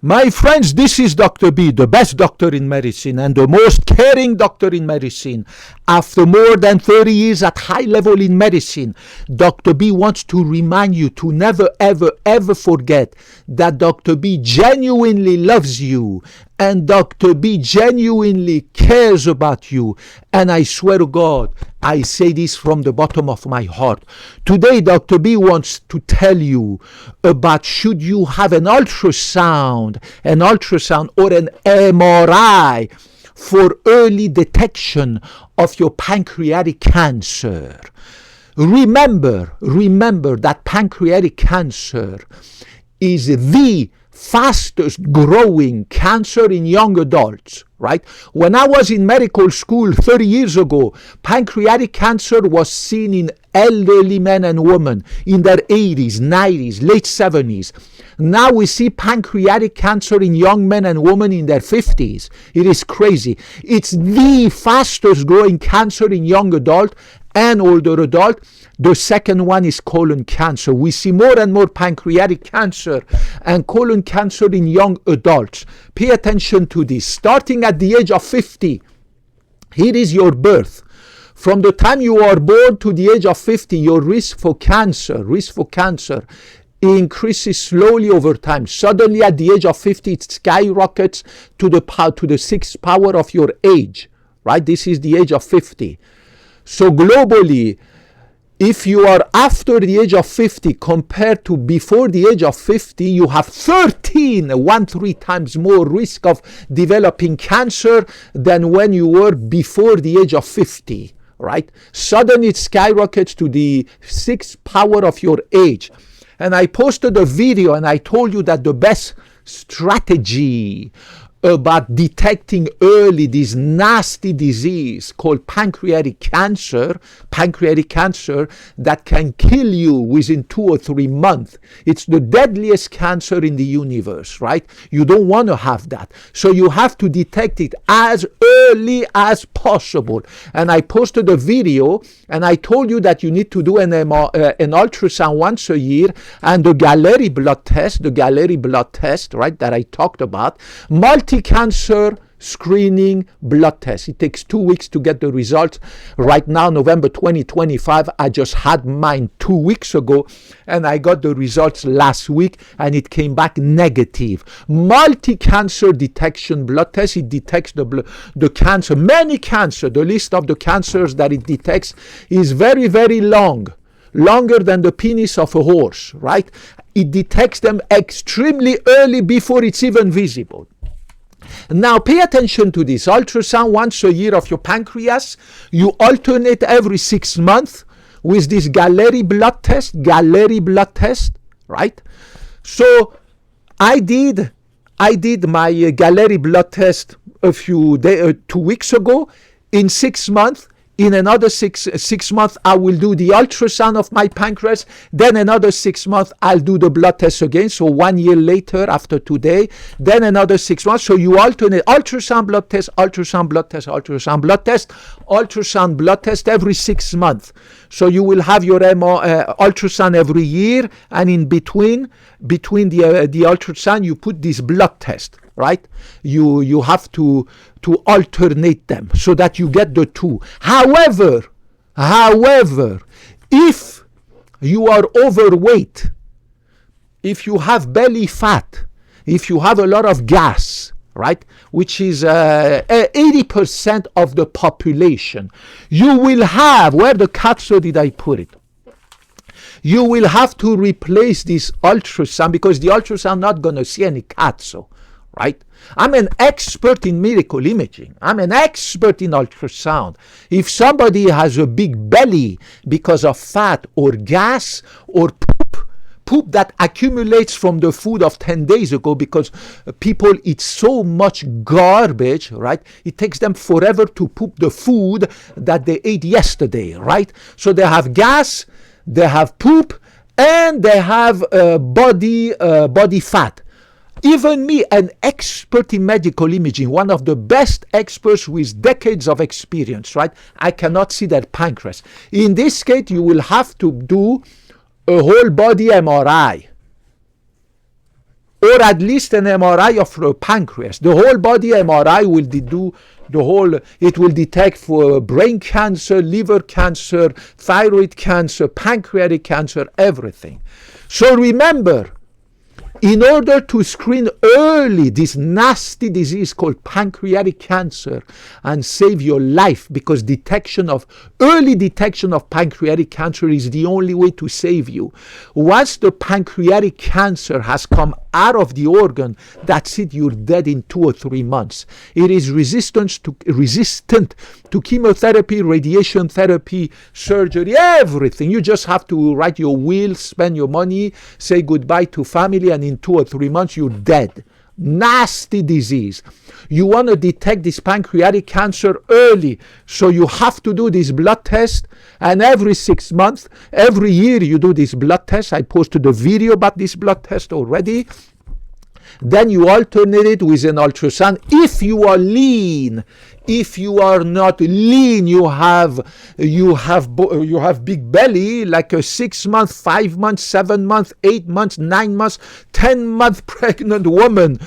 My friends, this is Dr. B, the best doctor in medicine and the most caring doctor in medicine. After more than 30 years at high level in medicine, Dr. B wants to remind you to never, ever, ever forget that Dr. B genuinely loves you and Dr. B genuinely cares about you. And I swear to God, I say this from the bottom of my heart. Today, Dr. B wants to tell you about should you have an ultrasound or an MRI for early detection of your pancreatic cancer. Remember that pancreatic cancer is the fastest growing cancer in young adults, right? When I was in medical school 30 years ago, pancreatic cancer was seen in elderly men and women in their 80s, 90s, late 70s. Now we see pancreatic cancer in young men and women in their 50s. It is crazy. It's the fastest growing cancer in young adult and older adult. The second one is colon cancer. We see more and more pancreatic cancer and colon cancer in young adults. Pay attention to this. Starting at the age of 50, here is your birth. From the time you are born to the age of 50, your risk for cancer increases slowly over time. Suddenly at the age of 50, it skyrockets to the sixth power of your age, right? This is the age of 50. So globally, if you are after the age of 50 compared to before the age of 50, you have 13 times more risk of developing cancer than when you were before the age of 50, right? Suddenly it skyrockets to the sixth power of your age. And I posted a video and I told you that the best strategy about detecting early this nasty disease called pancreatic cancer that can kill you within 2 or 3 months. It's the deadliest cancer in the universe, right? You don't want to have that. So you have to detect it as early as possible. And I posted a video and I told you that you need to do an ultrasound once a year and the Galleri blood test, right, that I talked about, multi-cancer screening blood test. It takes 2 weeks to get the results. Right now, November 2025, I just had mine 2 weeks ago and I got the results last week and it came back negative. Multi-cancer detection blood test. It detects the cancer, many cancer. The list of the cancers that it detects is very, very long. Longer than the penis of a horse, right? It detects them extremely early before it's even visible. Now pay attention to this. Ultrasound once a year of your pancreas. You alternate every 6 months with this Galleri blood test, right? So I did my Galleri blood test a few days, 2 weeks ago. In 6 months, in another six months, I will do the ultrasound of my pancreas. Then another 6 months, I'll do the blood test again. So 1 year later, after today, then another 6 months. So you alternate ultrasound, blood test, ultrasound, blood test, ultrasound, blood test, ultrasound, blood test every 6 months. So you will have your ultrasound every year, and in between the ultrasound, you put this blood test. Right? You have to alternate them so that you get the two. However, if you are overweight, if you have belly fat, if you have a lot of gas, right, which is 80% of the population, you will have, where the capsule did I put it? You will have to replace this ultrasound because the ultrasound not going to see any capsule. Right? I'm an expert in medical imaging. I'm an expert in ultrasound. If somebody has a big belly because of fat or gas or poop that accumulates from the food of 10 days ago because people eat so much garbage, right? It takes them forever to poop the food that they ate yesterday, right? So they have gas, they have poop, and they have body fat. Even me, an expert in medical imaging, one of the best experts with decades of experience, right? I cannot see that pancreas. In this case, you will have to do a whole body MRI. or at least an MRI of the pancreas. The whole body MRI will do the whole, it will detect for brain cancer, liver cancer, thyroid cancer, pancreatic cancer, everything. So remember, in order to screen early this nasty disease called pancreatic cancer and save your life, because early detection of pancreatic cancer is the only way to save you. Once the pancreatic cancer has come out of the organ, that's it, you're dead in 2 or 3 months. It is resistant to chemotherapy, radiation therapy, surgery, everything. You just have to write your will, spend your money, say goodbye to family, and in 2 or 3 months you're dead. Nasty disease. You want to detect this pancreatic cancer early, so you have to do this blood test, and every 6 months, every year you do this blood test. I posted a video about this blood test already. Then you alternate it with an ultrasound. If you are lean, if you are not lean, you have big belly, like a 6 month, 5 months, 7 months, 8 months, 9 months, 10-month pregnant woman,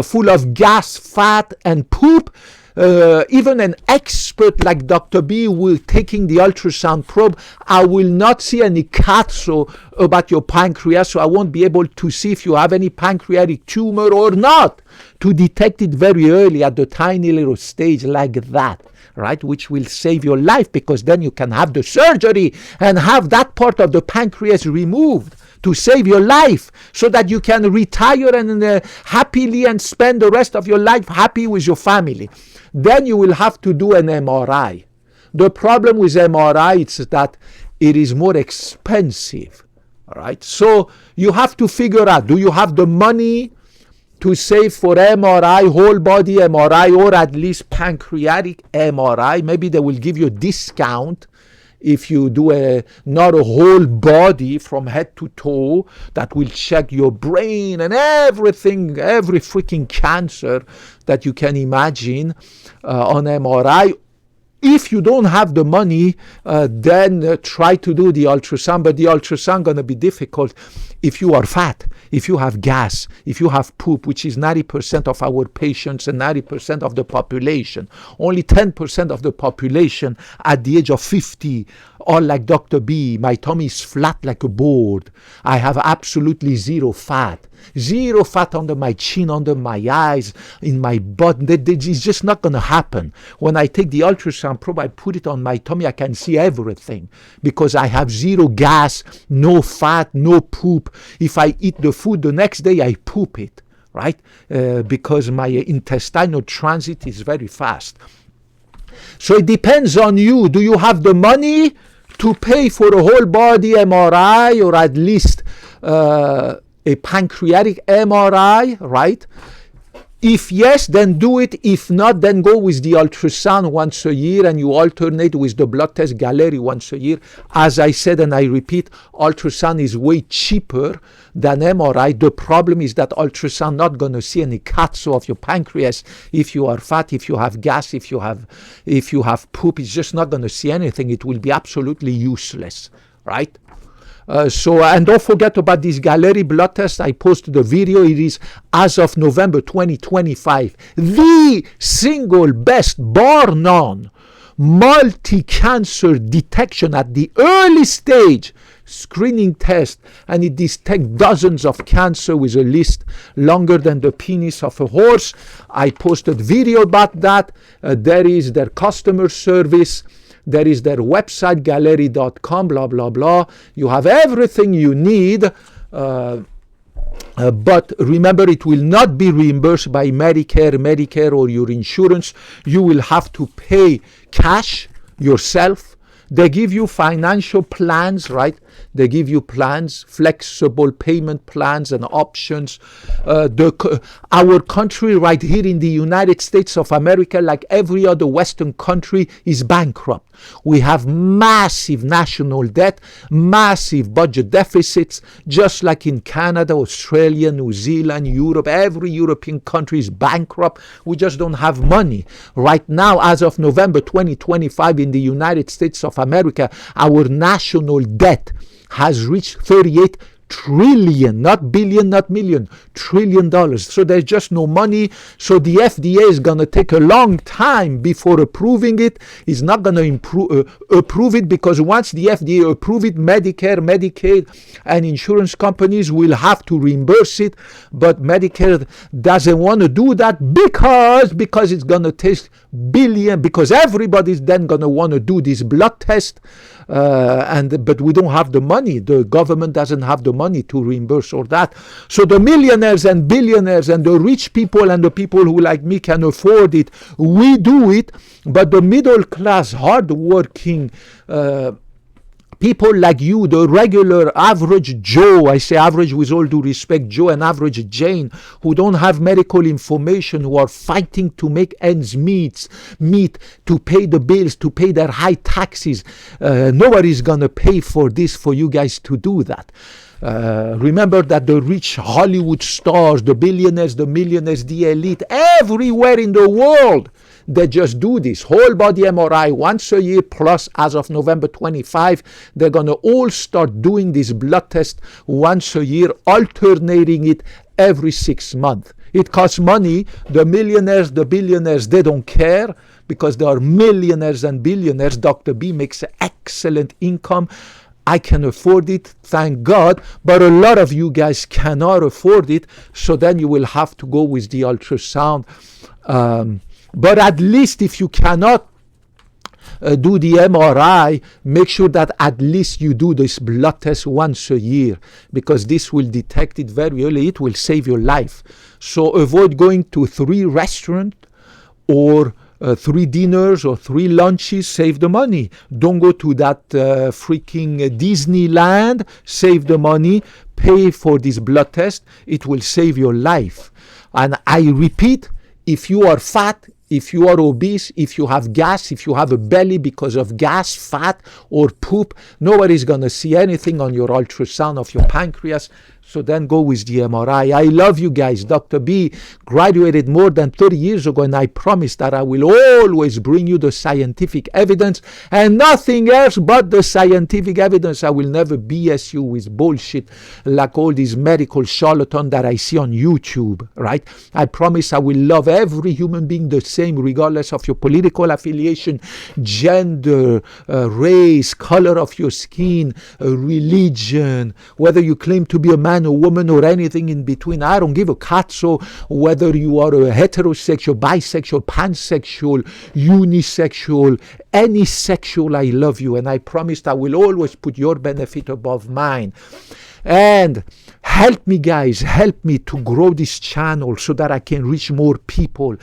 full of gas, fat, and poop. Even an expert like Dr. B will taking the ultrasound probe. I will not see any cazzo about your pancreas, so I won't be able to see if you have any pancreatic tumor or not, to detect it very early at the tiny little stage like that, right? Which will save your life, because then you can have the surgery and have that part of the pancreas removed to save your life, so that you can retire and happily and spend the rest of your life happy with your family. Then you will have to do an MRI. The problem with MRI is that it is more expensive. All right. So you have to figure out, do you have the money to save for MRI, whole body MRI, or at least pancreatic MRI? Maybe they will give you a discount if you do not a whole body from head to toe, that will check your brain and everything, every freaking cancer that you can imagine on MRI. If you don't have the money, then try to do the ultrasound. But the ultrasound going to be difficult if you are fat, if you have gas, if you have poop, which is 90% of our patients and 90% of the population. Only 10% of the population at the age of 50 are like Dr. B. My tummy is flat like a board. I have absolutely zero fat. Zero fat under my chin, under my eyes, in my butt. It's just not going to happen. When I take the ultrasound probe, I put it on my tummy, I can see everything, because I have zero gas, no fat, no poop. If I eat the food the next day, I poop it, right? Because my intestinal transit is very fast. So it depends on you. Do you have the money to pay for a whole body MRI, or at least a pancreatic MRI, right? If yes, then do it. If not, then go with the ultrasound once a year, and you alternate with the blood test Galleri once a year. As I said, and I repeat, ultrasound is way cheaper than MRI. The problem is that ultrasound not going to see any cazzo of your pancreas. If you are fat, if you have gas, if you have poop, it's just not going to see anything. It will be absolutely useless, right? And don't forget about this Galleri blood test. I posted a video. It is, as of November 2025, the single best, bar none, multi-cancer detection at the early stage screening test, and it detects dozens of cancer with a list longer than the penis of a horse. I posted video about that. There is their customer service. There is their website, galleri.com, blah, blah, blah. You have everything you need. But remember, it will not be reimbursed by Medicare, or your insurance. You will have to pay cash yourself. They give you financial plans, right? They give you plans, flexible payment plans and options. Our country right here in the United States of America, like every other Western country, is bankrupt. We have massive national debt, massive budget deficits, just like in Canada, Australia, New Zealand, Europe. Every European country is bankrupt. We just don't have money. Right now, as of November 2025, in the United States of America, our national debt has reached $38 trillion, not billion, not million, $1 trillion. So there's just no money. So the FDA is going to take a long time before approving it. It's not going to approve it, because once the FDA approve it, Medicare, Medicaid, and insurance companies will have to reimburse it. But Medicare doesn't want to do that because it's going to take billion, because everybody's then going to want to do this blood test. But we don't have the money. The government doesn't have the money to reimburse all that. So the millionaires and billionaires and the rich people and the people who like me can afford it, we do it. But the middle class, hard-working people like you, the regular average Joe, I say average with all due respect, Joe and average Jane, who don't have medical information, who are fighting to make ends meet, to pay the bills, to pay their high taxes. Nobody's going to pay for this, for you guys to do that. Remember that the rich Hollywood stars, the billionaires, the millionaires, the elite, everywhere in the world, they just do this whole body MRI once a year, plus as of November 25, they're going to all start doing this blood test once a year, alternating it every 6 months. It costs money. The millionaires, the billionaires, they don't care, because they are millionaires and billionaires. Dr. B makes excellent income. I can afford it, thank God, but a lot of you guys cannot afford it, so then you will have to go with the ultrasound. But at least if you cannot do the MRI, make sure that at least you do this blood test once a year, because this will detect it very early. It will save your life. So avoid going to 3 restaurants or 3 dinners or 3 lunches. Save the money. Don't go to that freaking Disneyland. Save the money. Pay for this blood test. It will save your life. And I repeat, if you are fat, if you are obese, if you have gas, if you have a belly because of gas, fat, or poop, nobody's going to see anything on your ultrasound of your pancreas. So then go with the MRI. I love you guys. Dr. B graduated more than 30 years ago, and I promise that I will always bring you the scientific evidence and nothing else but the scientific evidence. I will never BS you with bullshit like all these medical charlatans that I see on YouTube, right? I promise I will love every human being the same, regardless of your political affiliation, gender, race, color of your skin, religion, whether you claim to be a man, a woman, or anything in between. I don't give a cat. So whether you are a heterosexual, bisexual, pansexual, unisexual, any sexual, I love you, and I promised I will always put your benefit above mine. And help me, guys, help me to grow this channel so that I can reach more people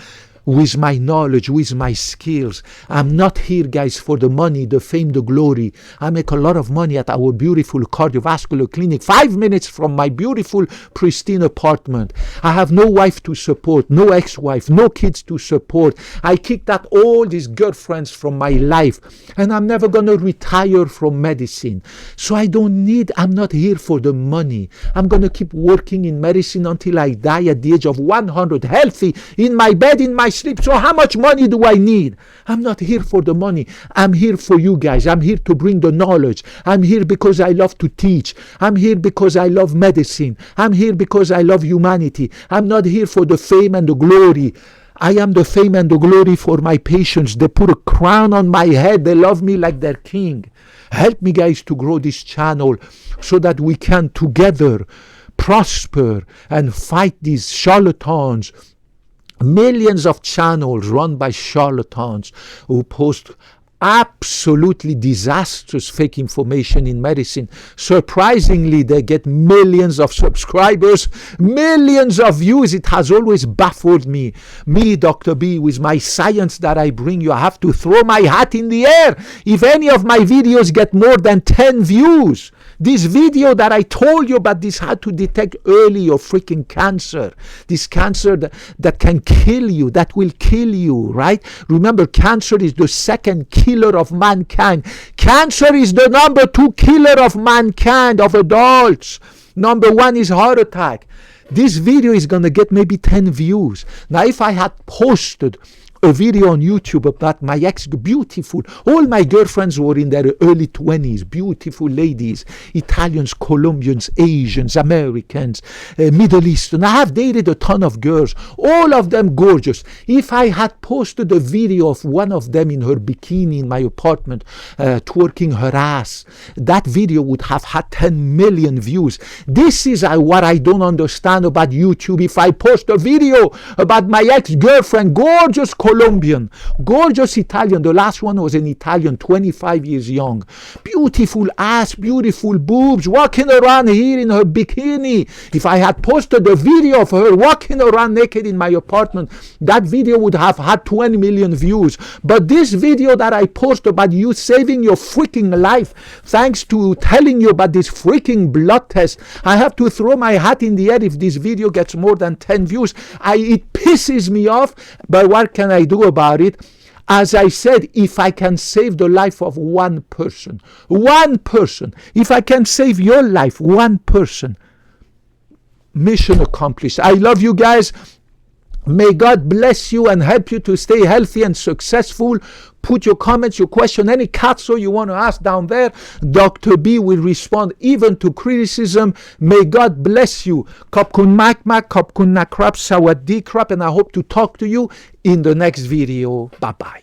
with my knowledge, with my skills. I'm not here, guys, for the money, the fame, the glory. I make a lot of money at our beautiful cardiovascular clinic, 5 minutes from my beautiful, pristine apartment. I have no wife to support, no ex-wife, no kids to support. I kicked out all these girlfriends from my life, and I'm never going to retire from medicine. So I'm not here for the money. I'm going to keep working in medicine until I die at the age of 100, healthy, in my bed, in my sleep. So how much money do I need? I'm not here for the money. I'm here for you guys. I'm here to bring the knowledge. I'm here because I love to teach. I'm here because I love medicine. I'm here because I love humanity. I'm not here for the fame and the glory. I am the fame and the glory for my patients. They put a crown on my head. They love me like their king. Help me, guys, to grow this channel so that we can together prosper and fight these charlatans. Millions of channels run by charlatans who post absolutely disastrous fake information in medicine. Surprisingly, they get millions of subscribers, millions of views. It has always baffled me. Me, Dr. B, with my science that I bring you, I have to throw my hat in the air if any of my videos get more than 10 views. This video that I told you about, this how to detect early your freaking cancer. This cancer that can kill you, that will kill you, right? Remember, cancer is the second killer of mankind. Cancer is the number 2 killer of mankind, of adults. Number 1 is heart attack. This video is going to get maybe 10 views. Now, if I had posted a video on YouTube about my ex, beautiful. All my girlfriends were in their early 20s, beautiful ladies, Italians, Colombians, Asians, Americans, Middle Eastern. I have dated a ton of girls, all of them gorgeous. If I had posted a video of one of them in her bikini in my apartment, twerking her ass, that video would have had 10 million views. This is what I don't understand about YouTube. If I post a video about my ex-girlfriend, gorgeous Colombian, gorgeous Italian, the last one was an Italian, 25 years young, beautiful ass, beautiful boobs, walking around here in her bikini. If I had posted a video of her walking around naked in my apartment, that video would have had 20 million views. But this video that I post about you saving your freaking life, thanks to telling you about this freaking blood test, I have to throw my hat in the air if this video gets more than 10 views. It pisses me off, but what can I do about it? As I said, if I can save the life of one person, if I can save your life, one person, mission accomplished. I love you guys. May God bless you and help you to stay healthy and successful. Put your comments, your question, any katso you want to ask down there. Dr. B will respond even to criticism. May God bless you. Kapkun makmak, kapkun nakrap, sawadee krap, and I hope to talk to you in the next video. Bye-bye.